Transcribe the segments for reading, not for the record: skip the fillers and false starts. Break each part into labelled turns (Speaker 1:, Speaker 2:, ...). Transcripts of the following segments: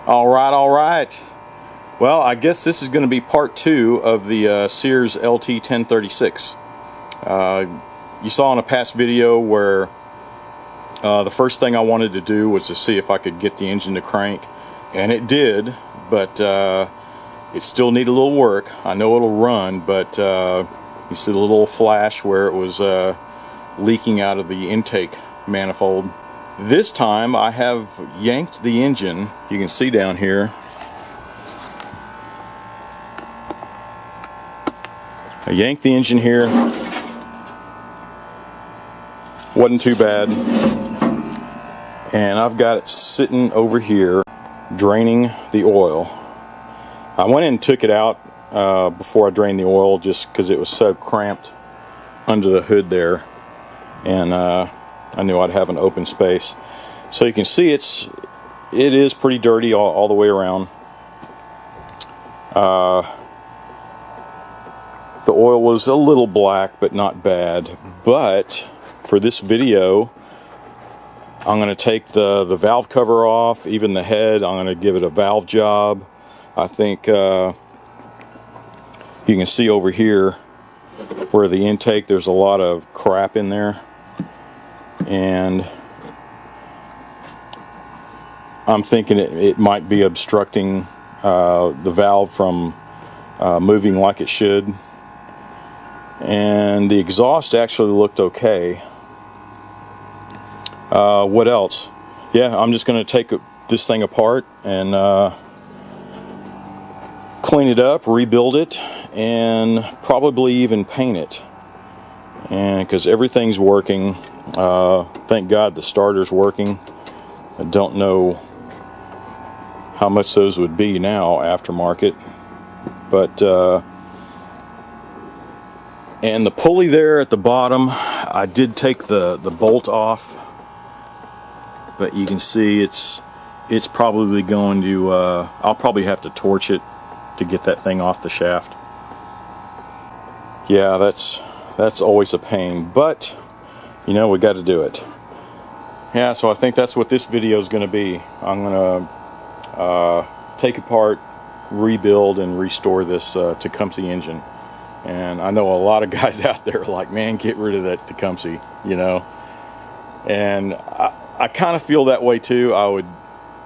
Speaker 1: All right. Well, I guess this is going to be part 2 of the Sears LT1036. You saw in a past video where the first thing I wanted to do was to see if I could get the engine to crank, and it did, but it still needed a little work. I know it'll run, but you see the little flash where it was leaking out of the intake manifold. This time I have yanked the engine. You can see down here. I yanked the engine here. Wasn't too bad. And I've got it sitting over here draining the oil. I went in and took it out before I drained the oil just because it was so cramped under the hood there, and I knew I'd have an open space. So you can see it is pretty dirty all the way around. The oil was a little black, but not bad. But for this video, I'm going to take the valve cover off, even the head. I'm going to give it a valve job. I think you can see over here where the intake, there's a lot of crap in there. And I'm thinking it might be obstructing the valve from moving like it should. And the exhaust actually looked okay. What else? Yeah, I'm just going to take this thing apart and clean it up, rebuild it, and probably even paint it. And because everything's working, thank God the starter's working. I don't know how much those would be now aftermarket, but and the pulley there at the bottom, I did take the bolt off, but you can see it's probably going to I'll probably have to torch it to get that thing off the shaft. Yeah, that's always a pain, but you know, we got to do it. Yeah, so I think that's what this video is going to be. I'm going to take apart, rebuild, and restore this Tecumseh engine. And I know a lot of guys out there are like, man, get rid of that Tecumseh, you know. And I kind of feel that way too.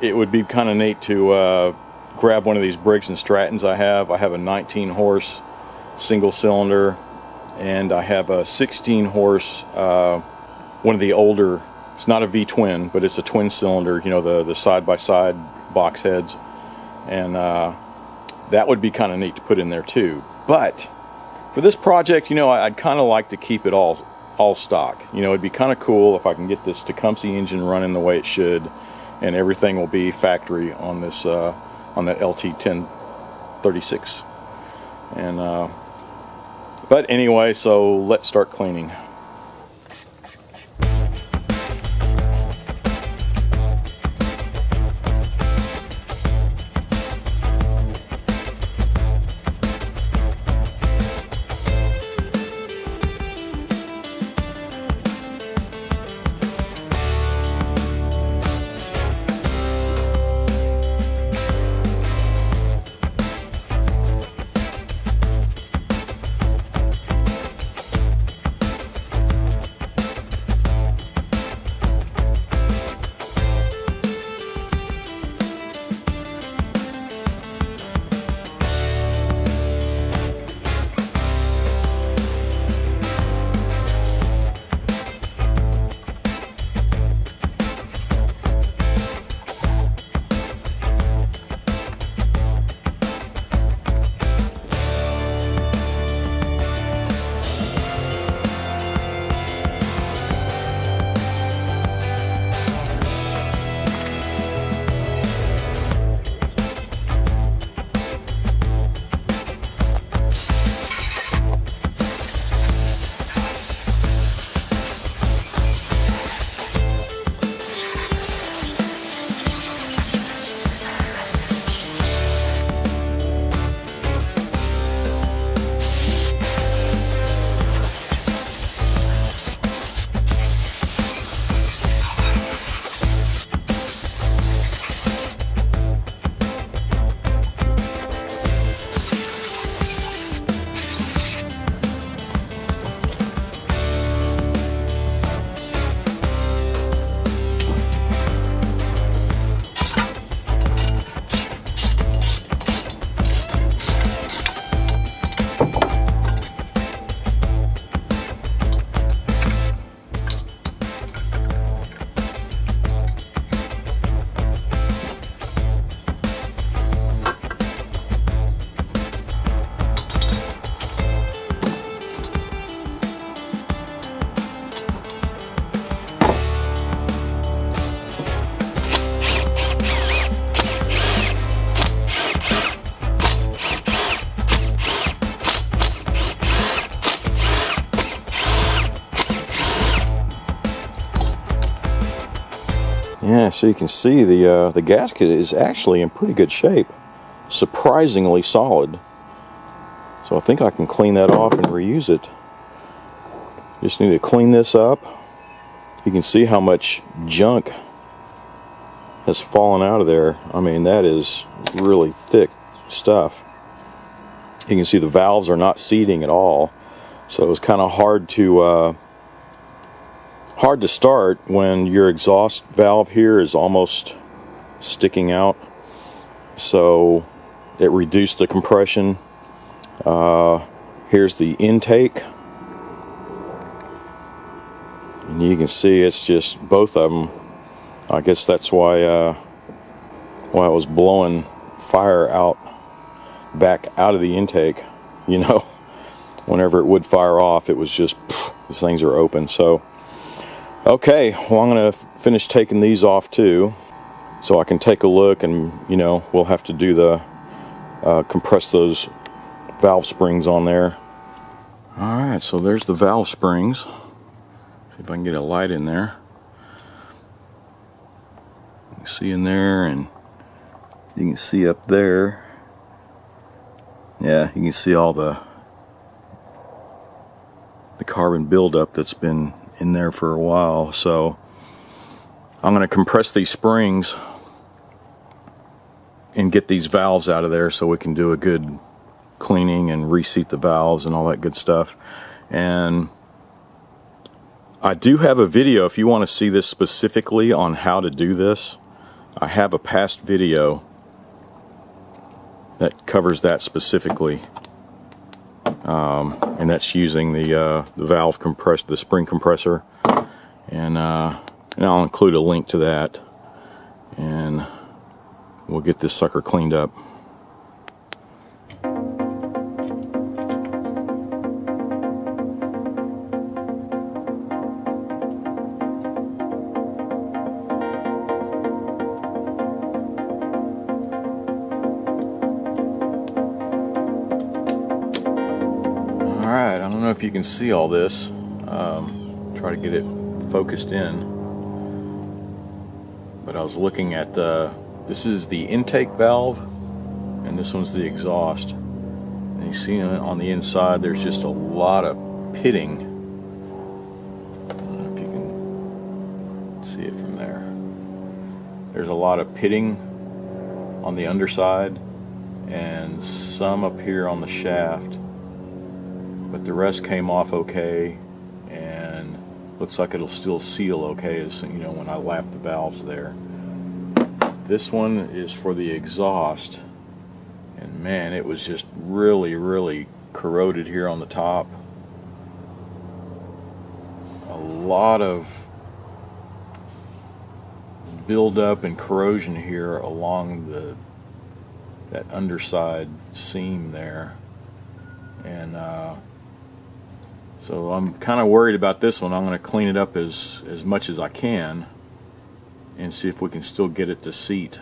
Speaker 1: It would be kind of neat to grab one of these Briggs & Strattons I have. I have a 19 horse single cylinder, and I have a 16 horse one of the older, it's not a V-twin, but it's a twin cylinder, you know, the side-by-side box heads. And that would be kind of neat to put in there too. But for this project, you know, I'd kind of like to keep it all stock. You know, it'd be kind of cool if I can get this Tecumseh engine running the way it should, and everything will be factory on this on that LT1036. And but anyway, so let's start cleaning. Yeah, so you can see the gasket is actually in pretty good shape. Surprisingly solid. So I think I can clean that off and reuse it. Just need to clean this up. You can see how much junk has fallen out of there. I mean, that is really thick stuff. You can see the valves are not seating at all. So it's kind of hard to start when your exhaust valve here is almost sticking out. So it reduced the compression. Here's the intake. And you can see it's just both of them. I guess that's why it was blowing fire out back out of the intake. You know, whenever it would fire off, it was just these things are open. So okay, well, I'm going to finish taking these off too, so I can take a look, and you know, we'll have to do the compress those valve springs on there. Alright, so there's the valve springs. See if I can get a light in there. You can see in there, and you can see up there. Yeah, you can see all the carbon buildup that's been in there for a while. So I'm going to compress these springs and get these valves out of there so we can do a good cleaning and reseat the valves and all that good stuff. And I do have a video if you want to see this specifically on how to do this. I have a past video that covers that specifically, and that's using the valve compressor, the spring compressor, and I'll include a link to that, and we'll get this sucker cleaned up. Alright, I don't know if you can see all this. Try to get it focused in. But I was looking at, this is the intake valve, and this one's the exhaust. And you see on the inside there's just a lot of pitting. I don't know if you can see it from there. There's a lot of pitting on the underside, and some up here on the shaft. But the rest came off okay, and looks like it'll still seal okay, as you know, when I lap the valves there. This one is for the exhaust, and man, it was just really corroded here on the top. A lot of buildup and corrosion here along that underside seam there, and so I'm kind of worried about this one. I'm going to clean it up as much as I can and see if we can still get it to seat.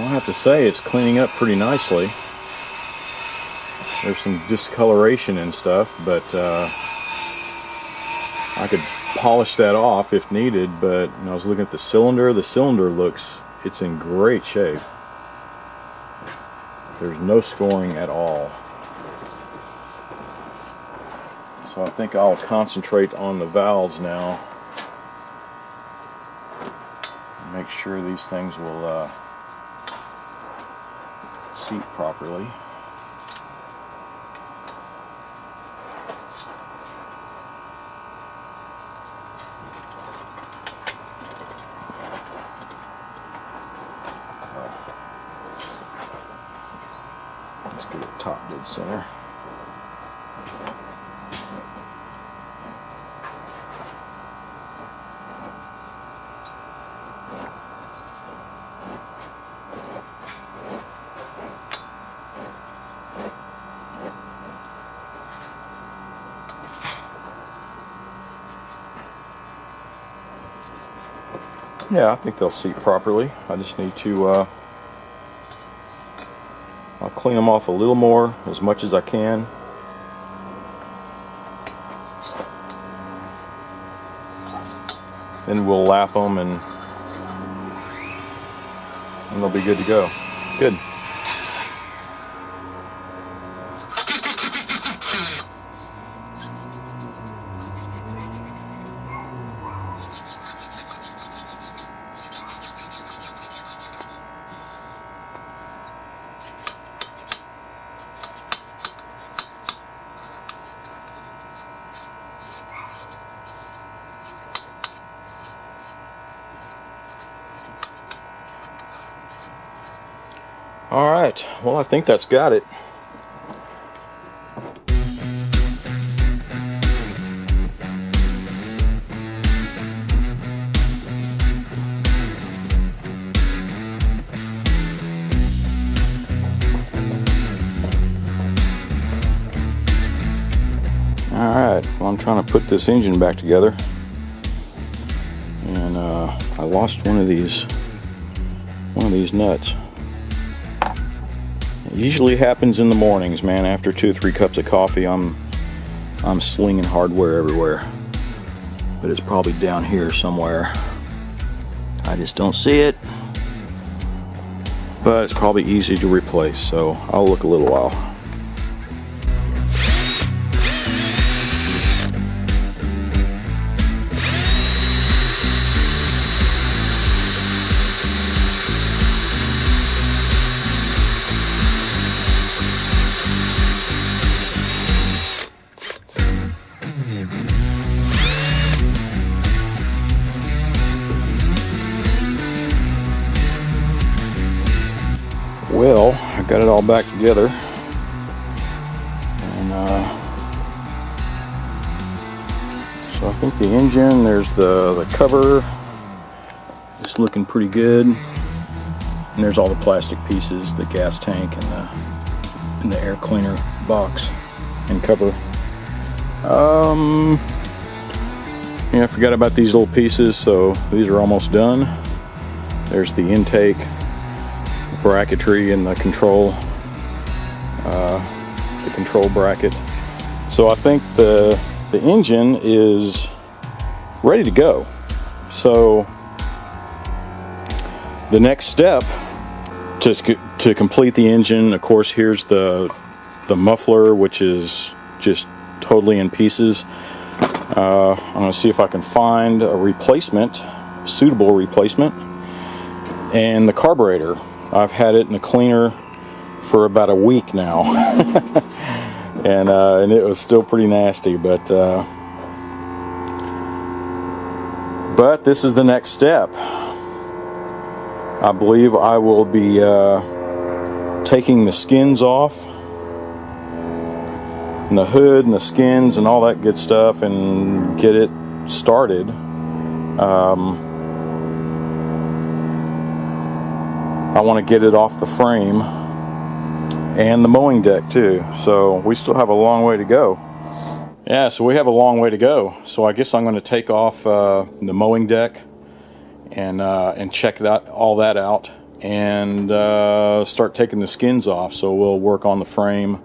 Speaker 1: I have to say it's cleaning up pretty nicely. There's some discoloration and stuff, but I could polish that off if needed. But I was looking at the cylinder. The cylinder looks, it's in great shape. There's no scoring at all. So I think I'll concentrate on the valves now. Make sure these things will seat properly. Let's get it top dead center. Yeah, I think they'll seat properly. I just need to I'll clean them off a little more, as much as I can. Then we'll lap them and they'll be good to go. Good. Alright, well, I think that's got it. Alright, well, I'm trying to put this engine back together. And I lost one of these nuts. It usually happens in the mornings, man. After 2 or 3 cups of coffee, I'm slinging hardware everywhere. But it's probably down here somewhere. I just don't see it. But it's probably easy to replace, so I'll look a little while. Well, I got it all back together, and so I think the engine, there's the cover, it's looking pretty good, and there's all the plastic pieces, the gas tank and the air cleaner box and cover. Yeah, I forgot about these little pieces, so these are almost done. There's the intake, bracketry, and the control bracket. So I think the engine is ready to go. So the next step to complete the engine, of course, here's the muffler, which is just totally in pieces. I'm going to see if I can find a replacement, suitable replacement. And the carburetor, I've had it in the cleaner for about a week now. and it was still pretty nasty, but this is the next step. I believe I will be taking the skins off, and the hood and the skins and all that good stuff, and get it started. I want to get it off the frame and the mowing deck too. So we still have a long way to go. Yeah, so we have a long way to go. So I guess I'm going to take off the mowing deck and check all that out, and start taking the skins off. So we'll work on the frame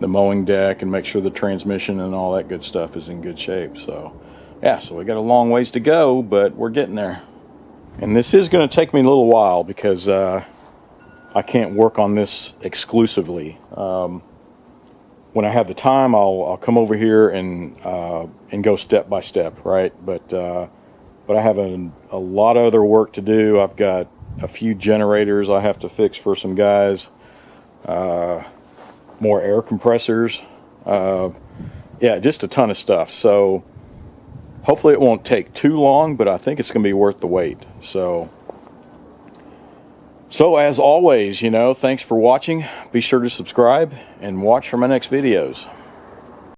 Speaker 1: mowing deck and make sure the transmission and all that good stuff is in good shape. So yeah, so we got a long ways to go, but we're getting there. And this is going to take me a little while because I can't work on this exclusively. When I have the time, I'll come over here and go step by step, right? But I have a lot of other work to do. I've got a few generators I have to fix for some guys, more air compressors, yeah, just a ton of stuff. So hopefully it won't take too long, but I think it's going to be worth the wait. So as always, you know, thanks for watching. Be sure to subscribe and watch for my next videos.